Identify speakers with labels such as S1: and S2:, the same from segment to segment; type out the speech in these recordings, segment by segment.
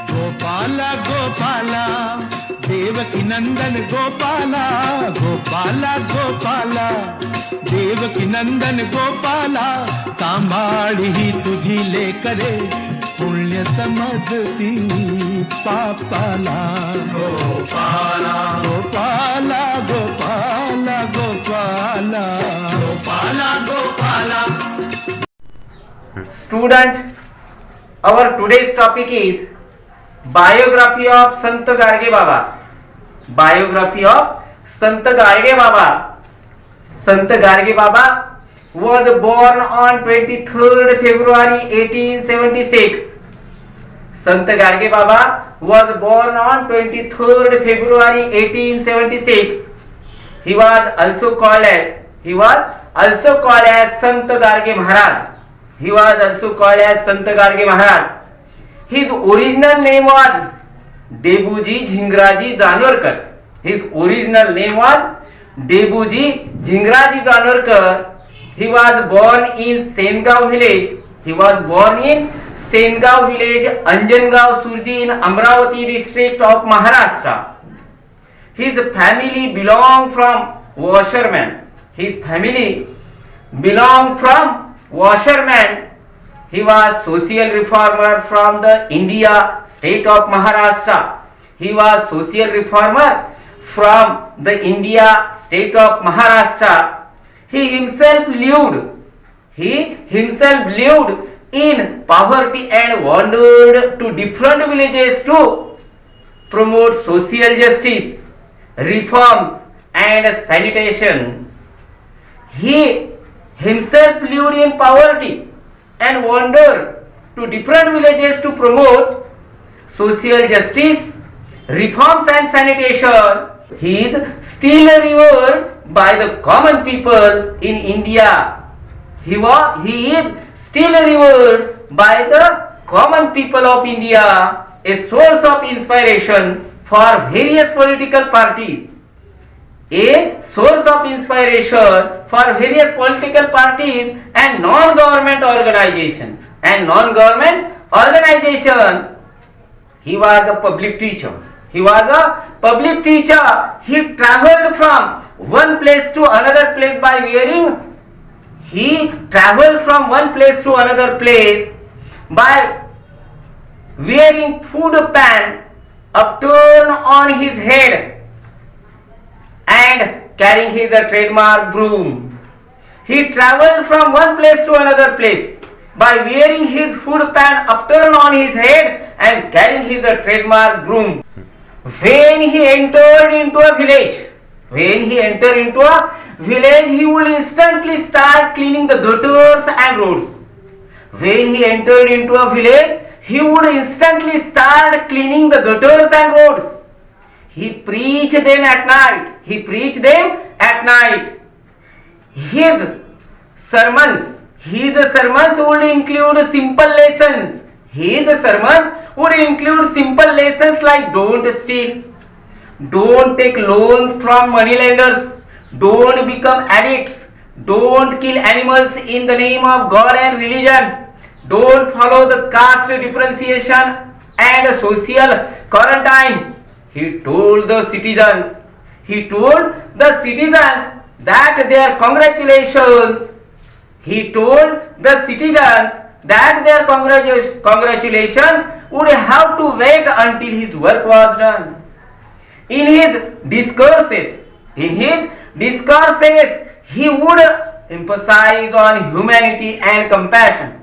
S1: गोपाला गोपाला देवकी नंदन गोपाला गोपाला गोपाला देवकी नंदन गोपाला सांभाळी ही तुझी लेकरे पुण्य समजती पापाला Gopala Gopala Gopala Gopala Gopala Gopala.
S2: Student, our today's topic is biography of Sant Gadge Baba. Biography of Sant Gadge Baba. Sant Gadge Baba was born on 23rd February 1876. Sant Gadge Baba was born on 23rd February 1876. He was also called as Sant Gadge Maharaj. He was also called as Sant Gadge Maharaj. His original name was Debuji Jhingraji Janwarkar. His original name was Debuji Jhingraji Janwarkar. He was born in Sengaon village. He was born in Sengaon village, Anjangaon Surji in Amravati district of Maharashtra. His family belonged from washerman. His family belonged from washerman. He was social reformer from the India state of Maharashtra. He was social reformer from the India state of Maharashtra. He himself lived in poverty and wandered to different villages to promote social justice, reforms and sanitation. He himself lived in poverty and wandered to different villages to promote social justice, reforms and sanitation. He is still revered by the common people in India. He is still revered by the common people of India, a source of inspiration for various political parties. A source of inspiration for various political parties and non-government organizations. He was a public teacher. He traveled from one place to another place by wearing. He traveled from one place to another place by wearing food pan upturned on his head and carrying his trademark broom. He traveled from one place to another place by wearing his food pan upturned on his head and carrying his trademark broom. When he entered into a village, he would instantly start cleaning the gutters and roads. When he entered into a village, he would instantly start cleaning the gutters and roads. He preached them at night. His sermons would include simple lessons. Like don't steal, don't take loans from moneylenders, don't become addicts, don't kill animals in the name of God and religion, don't follow the caste differentiation and social quarantine. He told the citizens that their congratulations would have to wait until his work was done. In his discourses, he would emphasize on humanity and compassion.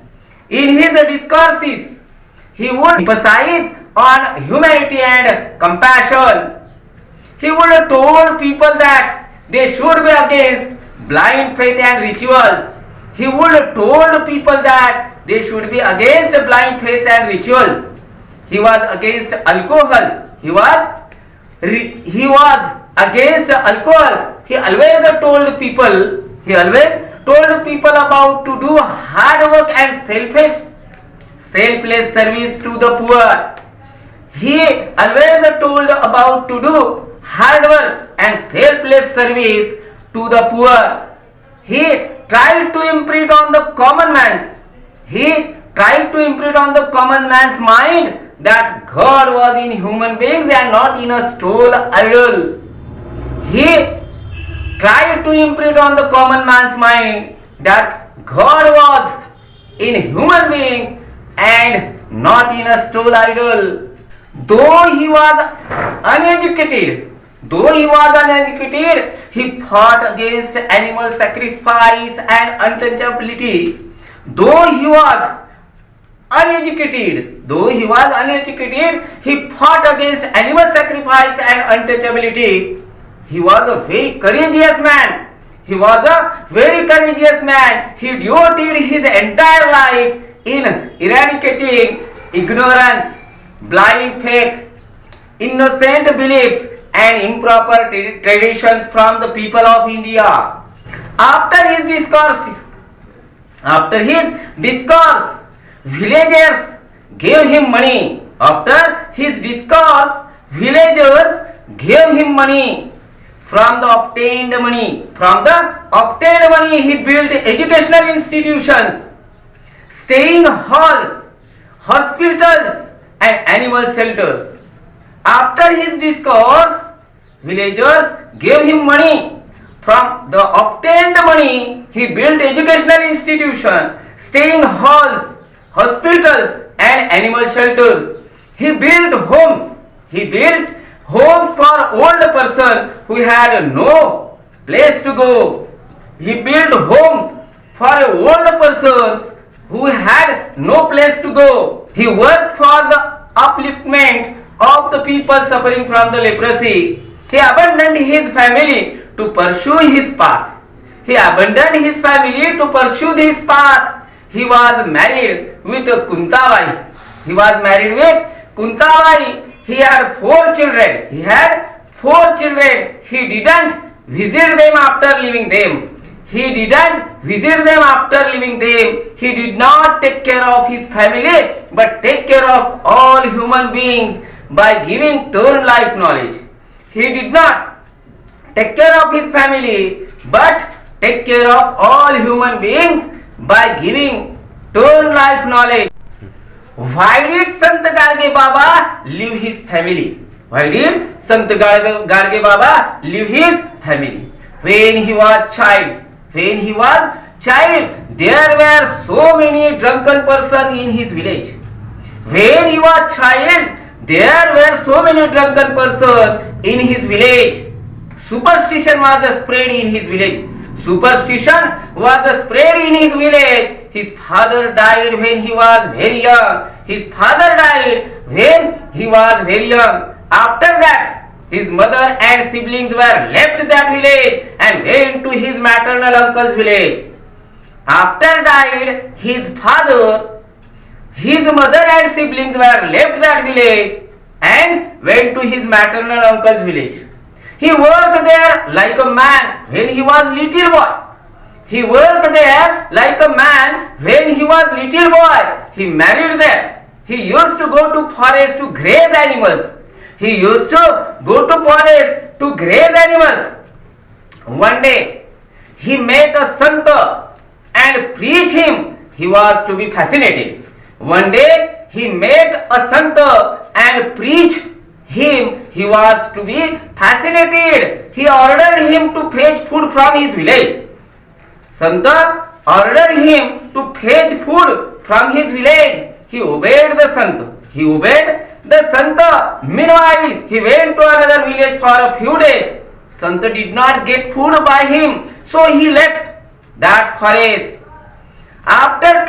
S2: He would have told people that they should be against blind faith and rituals. He was against alcohols. He always told people about to do hard work and selfless service to the poor. He always told about to do hard work and selfless service to the poor. He tried to imprint on the common man's tried to imprint on the common man's mind that God was in human beings and not in a stone idol. He tried to imprint on the common man's mind that God was in human beings and not in a stone idol. Though he was uneducated, he fought against animal sacrifice and untouchability. Though he was uneducated, he fought against animal sacrifice and untouchability. He was a very courageous man. He devoted his entire life in eradicating ignorance, blind faith, innocent beliefs and improper traditions from the people of India. After his discourse, villagers gave him money. From the obtained money, he built educational institutions, staying halls, hospitals, and animal shelters. After his discourse, villagers gave him money. From the obtained money, he built educational institutions, staying halls, hospitals, and animal shelters. He built homes for old person who had no place to go. He built homes for old persons who had no place to go. He worked for the upliftment of the people suffering from the leprosy. He abandoned his family to pursue his path. He was married with Kuntabai. He had 4 children. He didn't visit them after leaving them. He did not take care of his family, but take care of all human beings by giving turn life knowledge. He did not take care of his family, but take care of all human beings by giving turn life knowledge. Why did Sant Garge Baba leave his family? When he was child, there were so many drunken persons in his village. Superstition was spread in his village. His father died when he was very young. After that, his mother and siblings were left that village and went to his maternal uncle's village. After died his father, his mother and siblings were left that village and went to his maternal uncle's village. He worked there like a man when he was little boy. He married there. He used to go to forest to graze animals. One day he met a Santa and preached him. He was to be fascinated. He ordered him to fetch food from his village. Santa ordered him to fetch food from his village. He obeyed the Santa. Meanwhile, he went to another village for a few days. Santa did not get food by him, so he left that forest. After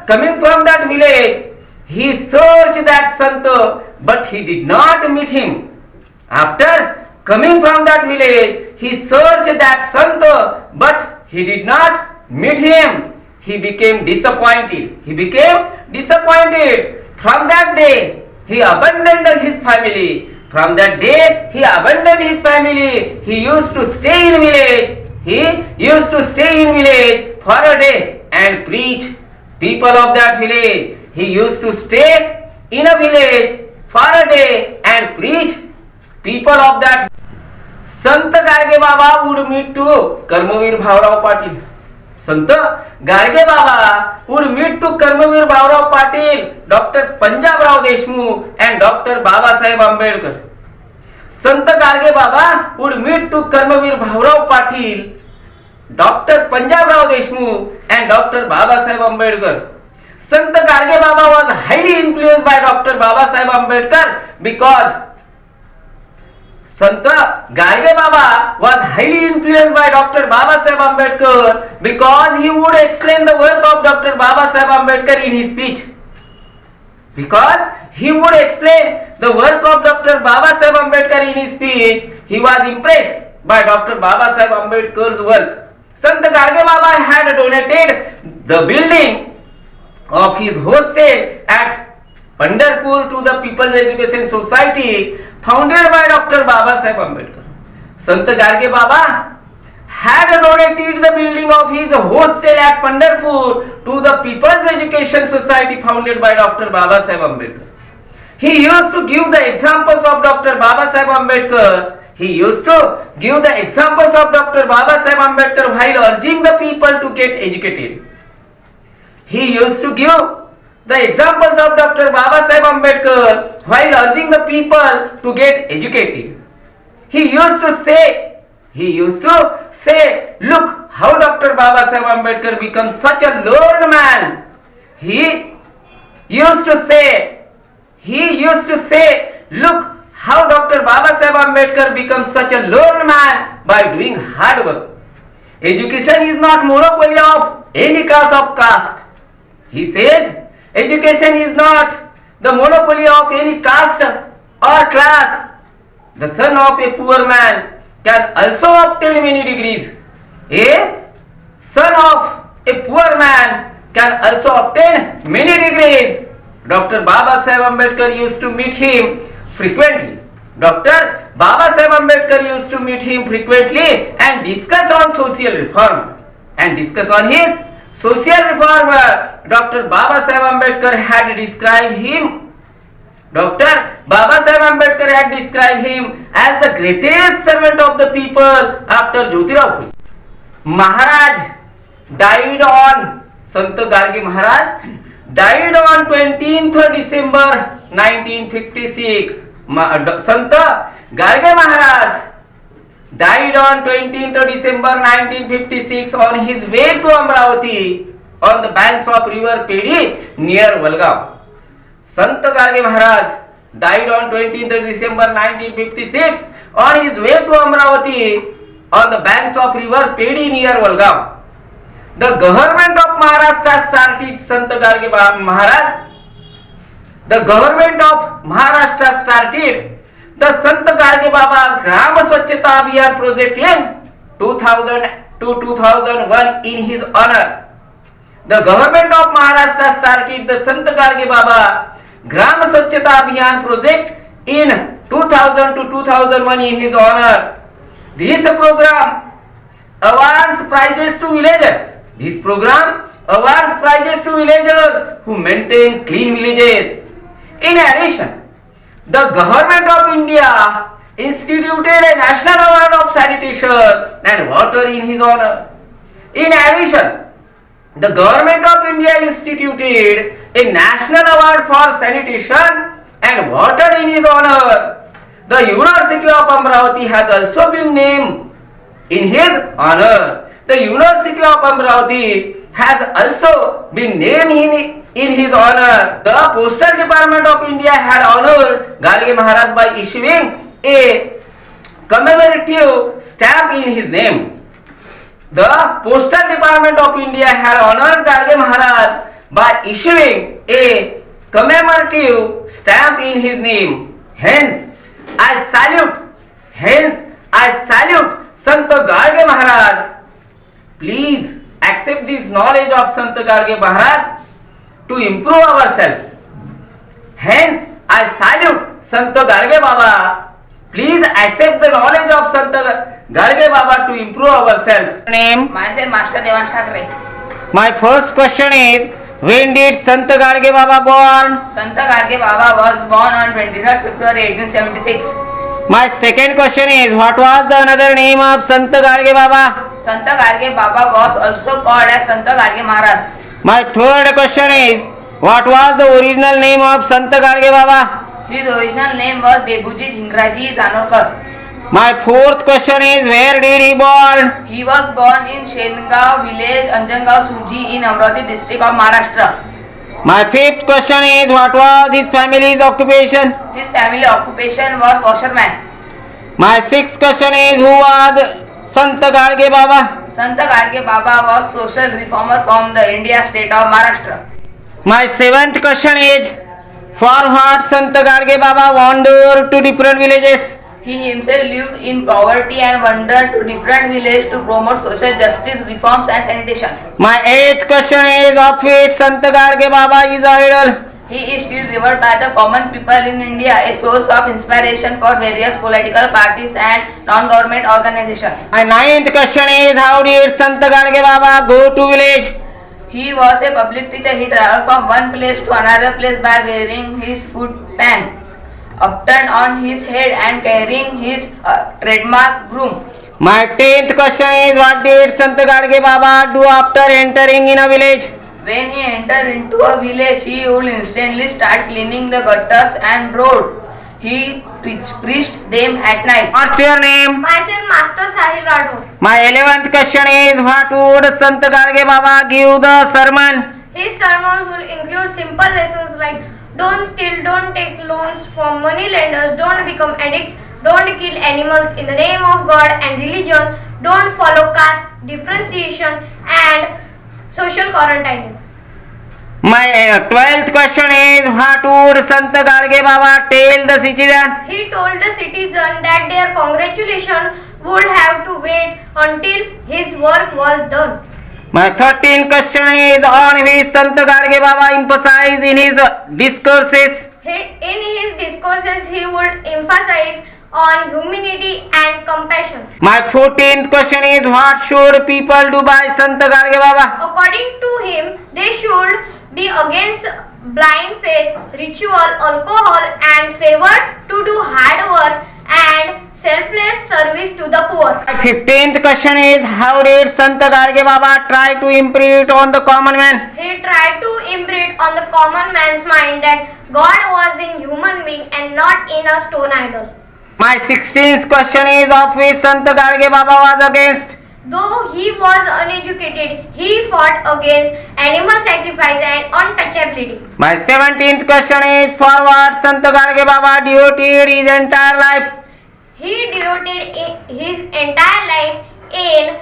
S2: coming from that village, he searched that Santa, but he did not meet him. After coming from that village, he searched that Santa, but he did not meet him. He became disappointed. From that day, he abandoned his family. He used to stay in village for a day and preach people of that village. He used to stay in a village for a day and preach people of that. Sant Garge Baba would meet to Karmavir Bhavrao Patil. Sant Gadge Baba would meet to Karmavir Bhaurao Patil, doctor Panjabrao Deshmukh and doctor Babasaheb Ambedkar. Sant Gadge Baba would meet to Karmavir Bhaurao Patil, doctor Panjabrao Deshmukh and doctor Babasaheb Ambedkar. Sant Gadge Baba was highly influenced by Dr. Babasaheb Ambedkar because Sant Gadge Baba was highly influenced by Dr. Babasaheb Ambedkar because he would explain the work of Dr. Babasaheb Ambedkar in his speech. Because he would explain the work of Dr. Babasaheb Ambedkar in his speech, he was impressed by Dr. Babasaheb Ambedkar's work. Sant Gadge Baba had donated the building of his hostel at Pandharpur to the People's Education Society founded by Dr. Babasaheb Ambedkar. Sant Gadge Baba had donated the building of his hostel at Pandharpur to the People's Education Society founded by Dr. Babasaheb Ambedkar. He used to give the examples of Dr. Babasaheb Ambedkar. He used to give the examples of Dr. Babasaheb Ambedkar while urging the people to get educated. He used to give the examples of Dr. Babasaheb Ambedkar while urging the people to get educated. He used to say, look how Dr. Babasaheb Ambedkar becomes such a learned man. He used to say, look how Dr. Babasaheb Ambedkar becomes such a learned man by doing hard work. Education is not monopoly of any class of caste. He says, education is not the monopoly of any caste or class. The son of a poor man can also obtain many degrees. A son of a poor man can also obtain many degrees. Dr. Babasaheb Ambedkar used to meet him frequently. Dr. Babasaheb Ambedkar used to meet him frequently and discuss on social reform. And discuss on his social reformer. Dr. Babasaheb Ambedkar had described him. Dr. Babasaheb Ambedkar had described him as the greatest servant of the people after Jyotirao Phule. Maharaj died on, Sant Gadge Maharaj died on 20th December 1956. Sant Gadge Maharaj died on 20th December 1956 on his way to Amravati on the banks of river Pedi near Valgaon. Sant Gadge Maharaj died on 20th December 1956 on his way to Amravati on the banks of river Pedi near Valgaon. The government of Maharashtra started Sant Gadge Maharaj. The government of Maharashtra started the Sant Gadge Baba Gram Swachhata Abhiyan project in 2000 to 2001 in his honor. The government of Maharashtra started the Sant Gadge Baba Gram Swachhata Abhiyan project in 2000 to 2001 in his honor. This program awards prizes to villagers. This program awards prizes to villagers who maintain clean villages. In addition, the government of India instituted a national award of sanitation and water in his honor. In addition, the government of India instituted a national award for sanitation and water in his honor. The University of Amravati has also been named in his honor. The University of Amravati has also been named in his honor. The Postal Department of India had honored Gadge Maharaj by issuing a commemorative stamp in his name. The Postal Department of India had honored Gadge Maharaj by issuing a commemorative stamp in his name. Hence, I salute Sant Gadge Maharaj. Please accept this knowledge of Sant Gadge Maharaj to improve ourselves. Hence, I salute Sant Gadge Baba. Please accept the knowledge of Sant Gadge Baba to improve ourselves. Name?
S3: Myself, Master Devan Thakre.
S2: My first question is, when did Sant Gadge Baba born?
S3: Sant Gadge Baba was born on 23rd February 1876.
S2: My second question is, what was the another name of Sant Gadge Baba?
S3: Sant Garge Baba was also called as Sant Garge Maharaj.
S2: My third question is, what was the original name of Sant Garge Baba?
S3: His original name was Debuji Dhingraji Zanorkar.
S2: My fourth question is, where did he born?
S3: He was born in Shengaon village, Anjangaon Suji in Amravati district of Maharashtra.
S2: My fifth question is, what was his family's occupation?
S3: His family occupation was washerman.
S2: My sixth question is, who was Sant Garge Baba?
S3: Sant Garge Baba was social reformer from the India state of Maharashtra.
S2: My seventh question is, for what Sant Garge Baba wandered to different villages?
S3: He himself lived in poverty and wandered to different villages to promote social justice, reforms and sanitation.
S2: My eighth question is, of which Sant Garge Baba is idol?
S3: He is still revered by the common people in India, a source of inspiration for various political parties and non-government organizations.
S2: My ninth question is, how did Sant Garge Baba go to village?
S3: He was a public teacher. He traveled from one place to another place by wearing his foot pan upturned on his head and carrying his trademark broom.
S2: My 10th question is, what did Sant Garge Baba do after entering in a village?
S3: When he entered into a village, he would instantly start cleaning the gutters and road. He preached them at night.
S2: What's your name?
S4: Myself Master Sahil Rathod.
S2: My 11th question is, what would Sant Garge Baba give the sermon?
S4: His sermons will include simple lessons like don't steal, don't take loans from money lenders, don't become addicts, don't kill animals in the name of God and religion, don't follow caste differentiation and social quarantining.
S2: My 12th question is, what would Sant Garge Baba tell the citizen?
S4: He told the citizen that their congratulations would have to wait until his work was done.
S2: My 13th question is, on which Sant Garge Baba emphasized in his discourses?
S4: In his discourses, he would emphasize on humanity and compassion.
S2: My 14th question is, what should people do by Sant Garge Baba?
S4: According to him, they should be against blind faith, ritual, alcohol and favored to do hard work and selfless service to the poor.
S2: My 15th question is, how did Sant Garge Baba try to imprint on the common man?
S4: He tried to imprint on the common man's mind that God was in human being and not in a stone idol.
S2: My 16th question is, of which Sant Garge Baba was against?
S4: Though he was uneducated, he fought against animal sacrifice and untouchability.
S2: My 17th question is, for what Sant Garge Baba devoted his entire life?
S4: He devoted his entire life in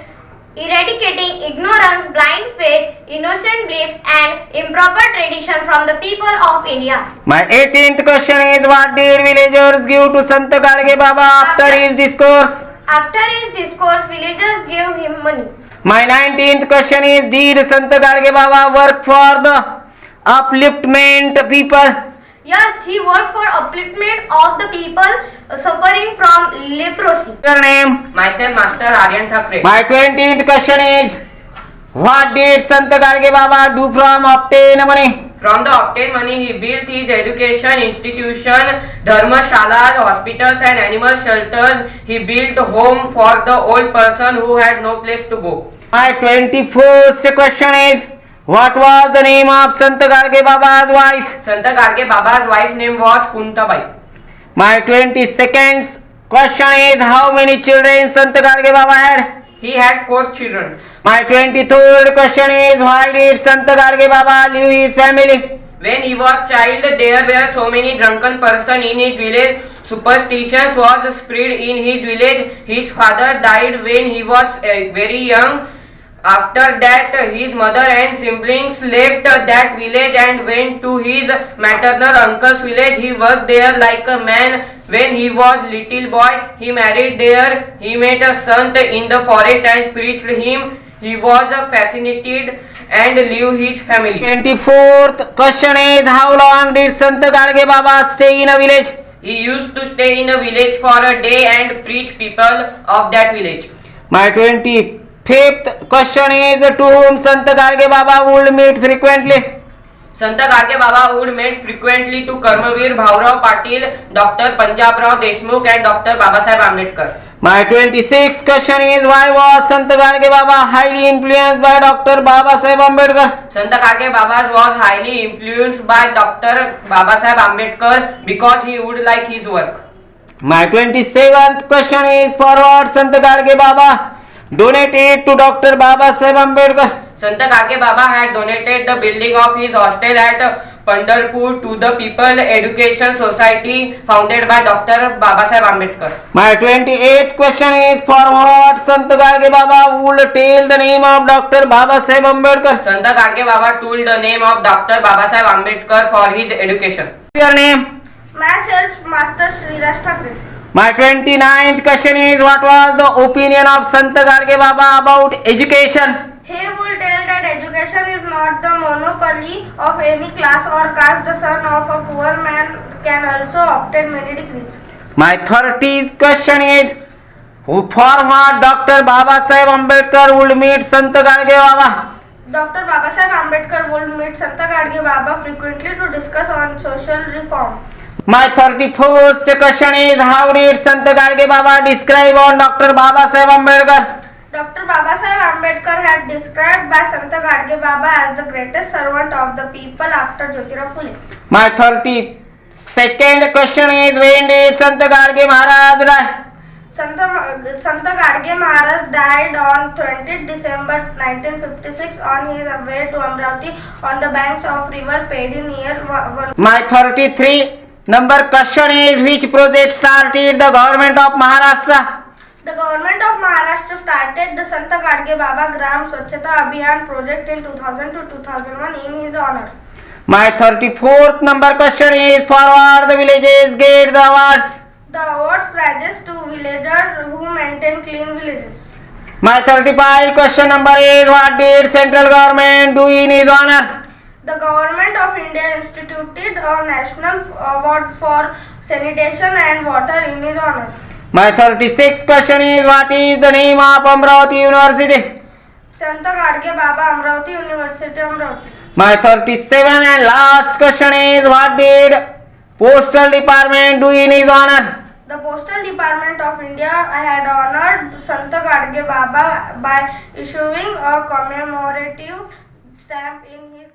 S4: eradicating ignorance, blind faith, innocent beliefs and improper tradition from the people of India.
S2: My 18th question is, what did villagers give to Sant Garge Baba after his discourse?
S4: After his discourse, villagers gave him money.
S2: My 19th question is, did Sant Garge Baba work for the upliftment people?
S4: Yes, he worked for upliftment of the people suffering from leprosy.
S2: Your name?
S3: Myself Master Aryan Thakre.
S2: My 20th question is, what did Sant Garge Baba do from obtain money?
S3: From the obtained money, he built his education institution, dharmashalas, hospitals and animal shelters. He built a home for the old person who had no place to go.
S2: My 21st question is, what was the name of Sant Garge Baba's wife?
S3: Sant Garge Baba's wife's name was Kuntabai.
S2: My 22nd question is, how many children Sant Garge Baba had?
S3: He had 4 children.
S2: My 23rd question is, why did Sant Garge Baba leave his family?
S3: When he was child, there were so many drunken persons in his village. Superstitions was spread in his village. His father died when he was very young. After that, his mother and siblings left that village and went to his maternal uncle's village. He worked there like a man. When he was little boy, he married there. He met a sant in the forest and preached him. He was fascinated and leave his family.
S2: 24th question is, how long did Sant Garge Baba stay in a village?
S3: He used to stay in a village for a day and preach people of that village.
S2: My 25th question is, to whom Sant Garge Baba would meet frequently?
S3: Sant Garge Baba would meet frequently to Karmavir Bhaurao Patil, Dr. Punjabrao Deshmukh and Dr. Babasaheb Ambedkar.
S2: My 26th question is, why was Sant Gadge Baba highly influenced by Dr. Baba Saheb Ambedkar?
S3: Sant Gadge Baba was highly influenced by Dr. Baba Saheb Ambedkar because he would like his work.
S2: My 27th question is, for what Sant Gadge Baba donated to Dr. Baba Saheb Ambedkar?
S3: Sant Gadge Baba had donated the building of his hostel at Pandharpur to the People Education Society founded by Dr. Baba Saheb Ambedkar.
S2: My 28th question is, for what Sant Gadge Baba would tell the name of Dr. Baba Saheb Ambedkar?
S3: Sant Gadge Baba told the name of Dr. Baba Saheb Ambedkar for his education.
S2: Your name?
S4: Myself, Master Sriraj Thakre.
S2: My 29th question is, what was the opinion of Sant Gadge Baba about education?
S4: He will tell that education is not the monopoly of any class or caste. The son of a poor man can also obtain many degrees.
S2: My 30th question is, for what Dr. Baba Saheb Ambedkar would meet Sant Gadge Baba?
S4: Dr. Baba Saheb Ambedkar would meet Sant Gadge Baba frequently to discuss on social reform.
S2: My 31st question is, how did Sant Gadge Baba describe on Dr. Baba Saheb Ambedkar?
S4: Dr. Baba Saheb Ambedkar had described by Sant Gadge Baba as the greatest servant of the people after Jyotirao Phule.
S2: My 32nd question is, when did Sant Gadge Maharaj die?
S4: Sant Gadge Maharaj died on 20th December 1956 on his way to Amravati on the banks of river Pedi near
S2: My 33 number question is, which project started the government of Maharashtra?
S4: The government of Maharashtra started the Sant Gadge Baba Gram Swachhata Abhiyan project in 2000 to 2001 in his honor.
S2: My 34th number question is, for what the villages get the awards?
S4: The award prizes to villagers who maintain clean villages.
S2: My 35 question number is, what did central government do in his honor?
S4: The government of India instituted a national award for sanitation and water in his honor.
S2: My 36th question is, what is the name of Amravati University?
S4: Sant Gadge Baba Amravati University Amravati.
S2: My 37 and last question is, what did Postal Department do in his honor?
S4: The Postal Department of India had honored Sant Gadge Baba by issuing a commemorative stamp in his